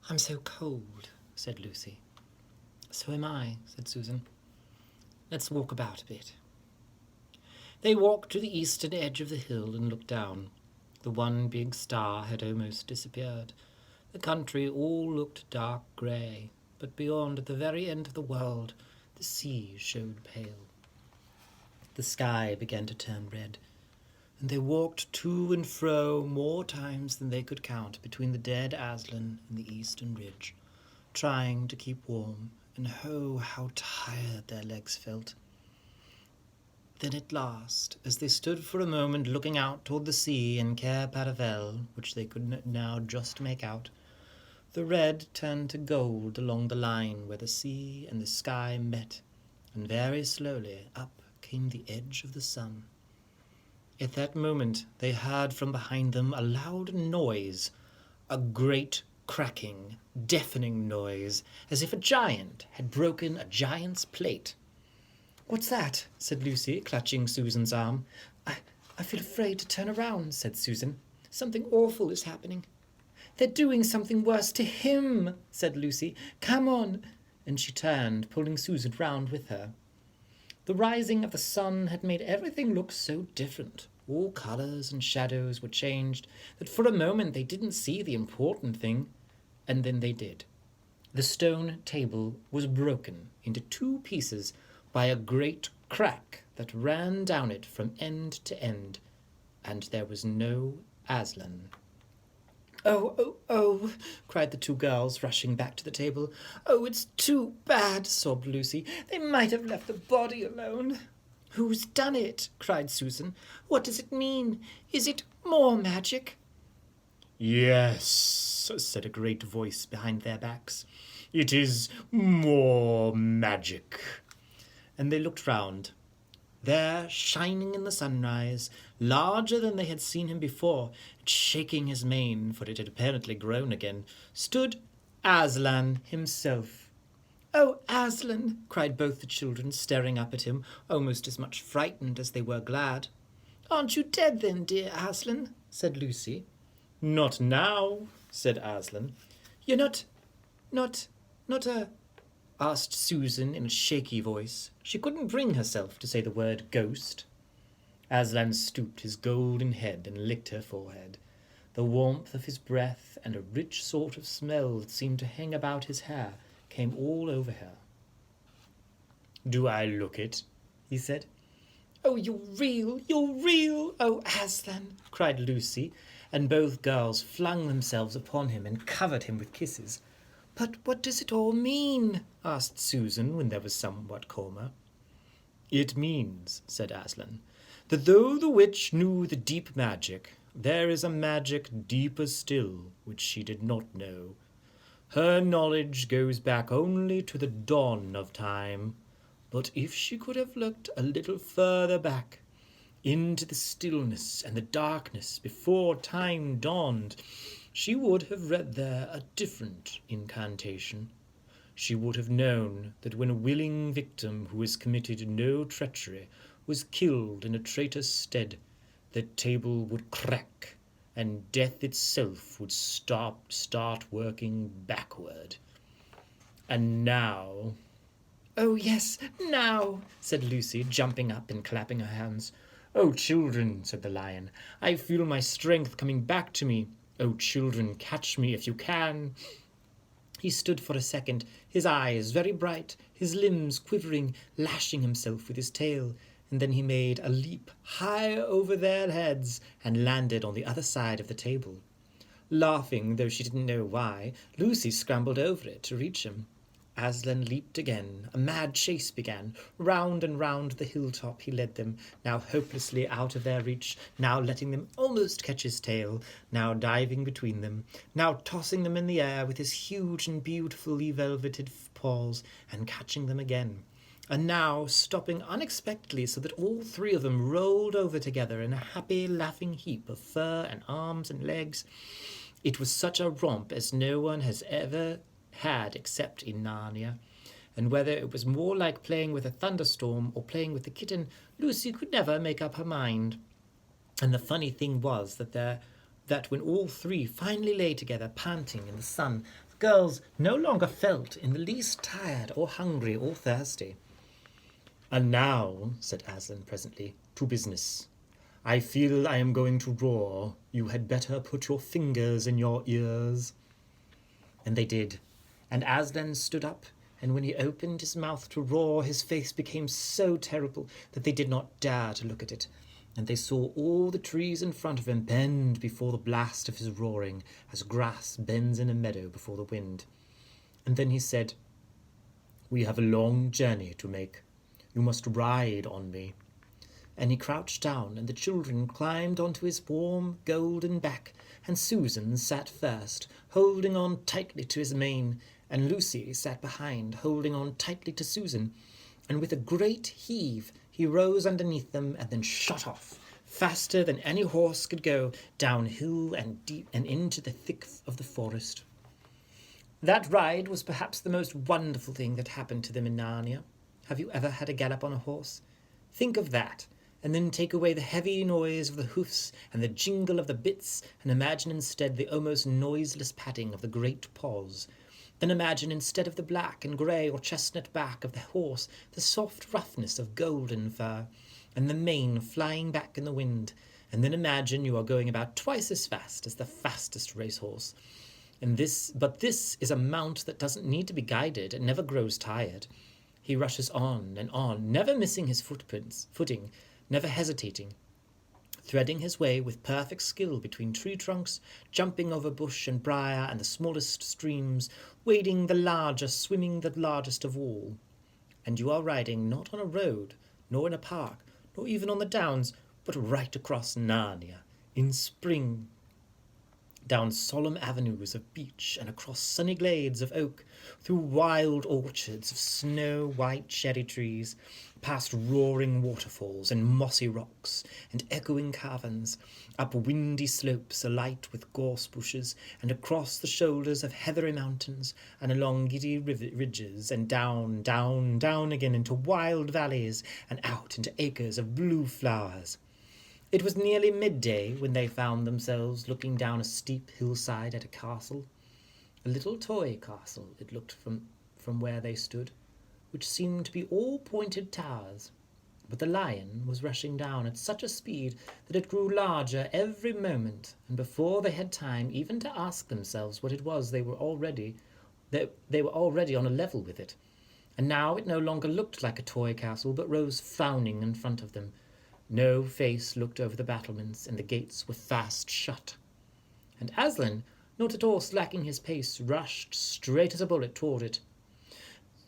I'm so cold, said Lucy. So am I, said Susan. Let's walk about a bit. They walked to the eastern edge of the hill and looked down. The one big star had almost disappeared. The country all looked dark grey, but beyond, at the very end of the world, the sea showed pale. The sky began to turn red, and they walked to and fro more times than they could count between the dead Aslan and the eastern ridge, trying to keep warm, and oh, how tired their legs felt. Then at last, as they stood for a moment looking out toward the sea and Cair Paravel, which they could now just make out, the red turned to gold along the line where the sea and the sky met, and very slowly up came the edge of the sun. At that moment they heard from behind them a loud noise, a great cracking, deafening noise, as if a giant had broken a giant's plate. "What's that?" said Lucy, clutching Susan's arm. I feel afraid to turn around," said Susan. "Something awful is happening." "They're doing something worse to him," said Lucy. "Come on." And she turned, pulling Susan round with her. The rising of the sun had made everything look so different. All colours and shadows were changed, that for a moment they didn't see the important thing, and then they did. The stone table was broken into 2 pieces by a great crack that ran down it from end to end, and there was no Aslan. "Oh, oh, oh," cried the 2 girls, rushing back to the table. "Oh, it's too bad," sobbed Lucy. "They might have left the body alone." "Who's done it?" cried Susan. "What does it mean? Is it more magic?" "Yes," said a great voice behind their backs. "It is more magic." And they looked round. There, shining in the sunrise, larger than they had seen him before, and shaking his mane, for it had apparently grown again, stood Aslan himself. "Oh, Aslan!" cried both the children, staring up at him, almost as much frightened as they were glad. "Aren't you dead then, dear Aslan?" said Lucy. "Not now," said Aslan. "You're not asked Susan in a shaky voice. She couldn't bring herself to say the word ghost. Aslan stooped his golden head and licked her forehead. The warmth of his breath and a rich sort of smell that seemed to hang about his hair came all over her. "Do I look it?" he said. "Oh, you're real, oh, Aslan," cried Lucy, and both girls flung themselves upon him and covered him with kisses. "But what does it all mean?" asked Susan, when there was somewhat calmer. "It means," said Aslan, "that though the witch knew the deep magic, there is a magic deeper still which she did not know. Her knowledge goes back only to the dawn of time, but if she could have looked a little further back, into the stillness and the darkness before time dawned, she would have read there a different incantation. She would have known that when a willing victim who has committed no treachery was killed in a traitor's stead, the table would crack, and death itself would start working backward. And now—" "Oh, yes, now," said Lucy, jumping up and clapping her hands. "Oh, children," said the lion, "I feel my strength coming back to me. Oh, children, catch me if you can." He stood for a second, his eyes very bright, his limbs quivering, lashing himself with his tail, and then he made a leap high over their heads and landed on the other side of the table. Laughing, though she didn't know why, Lucy scrambled over it to reach him. Aslan leaped again. A mad chase began. Round and round the hilltop he led them, now hopelessly out of their reach, now letting them almost catch his tail, now diving between them, now tossing them in the air with his huge and beautifully velveted paws, and catching them again, and now stopping unexpectedly so that all 3 of them rolled over together in a happy, laughing heap of fur and arms and legs. It was such a romp as no one has ever had except in Narnia, and whether it was more like playing with a thunderstorm or playing with the kitten, Lucy could never make up her mind. And the funny thing was that when all 3 finally lay together, panting in the sun, girls no longer felt in the least tired or hungry or thirsty. "And now," said Aslan presently, "to business. I feel I am going to roar. You had better put your fingers in your ears." And they did. And Aslan stood up, and when he opened his mouth to roar, his face became so terrible that they did not dare to look at it. And they saw all the trees in front of him bend before the blast of his roaring, as grass bends in a meadow before the wind. And then he said, "We have a long journey to make. You must ride on me." And he crouched down, and the children climbed onto his warm, golden back, and Susan sat first, holding on tightly to his mane, and Lucy sat behind, holding on tightly to Susan. And with a great heave, he rose underneath them, and then shot off, faster than any horse could go, down hill and deep and into the thick of the forest. That ride was perhaps the most wonderful thing that happened to them in Narnia. Have you ever had a gallop on a horse? Think of that, and then take away the heavy noise of the hoofs and the jingle of the bits, and imagine instead the almost noiseless padding of the great paws. Then imagine instead of the black and grey or chestnut back of the horse the soft roughness of golden fur, and the mane flying back in the wind. And then imagine you are going about twice as fast as the fastest racehorse. But this is a mount that doesn't need to be guided and never grows tired. He rushes on and on, never missing his footing, never hesitating, threading his way with perfect skill between tree trunks, jumping over bush and briar and the smallest streams, wading the largest, swimming the largest of all. And you are riding not on a road, nor in a park, nor even on the downs, but right across Narnia, in spring, down solemn avenues of beech and across sunny glades of oak, through wild orchards of snow-white cherry trees, past roaring waterfalls and mossy rocks and echoing caverns, up windy slopes alight with gorse bushes, and across the shoulders of heathery mountains, and along giddy ridges, and down, down, down again into wild valleys, and out into acres of blue flowers. It was nearly midday when they found themselves looking down a steep hillside at a castle. A little toy castle it looked from where they stood, which seemed to be all pointed towers. But the lion was rushing down at such a speed that it grew larger every moment, and before they had time even to ask themselves what it was, they were already on a level with it. And now it no longer looked like a toy castle, but rose frowning in front of them. No face looked over the battlements, and the gates were fast shut. And Aslan, not at all slacking his pace, rushed straight as a bullet toward it.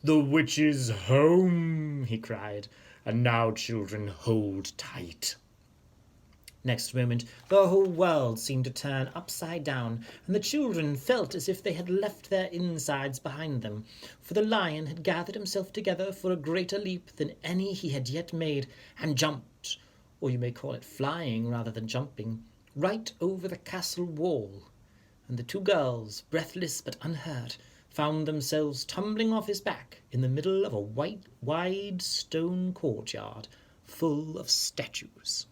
"The witch is home," he cried. "And now, children, hold tight." Next moment, the whole world seemed to turn upside down, and the children felt as if they had left their insides behind them, for the lion had gathered himself together for a greater leap than any he had yet made, and jumped, or you may call it flying rather than jumping, right over the castle wall. And the two girls, breathless but unhurt, found themselves tumbling off his back in the middle of a wide stone courtyard full of statues.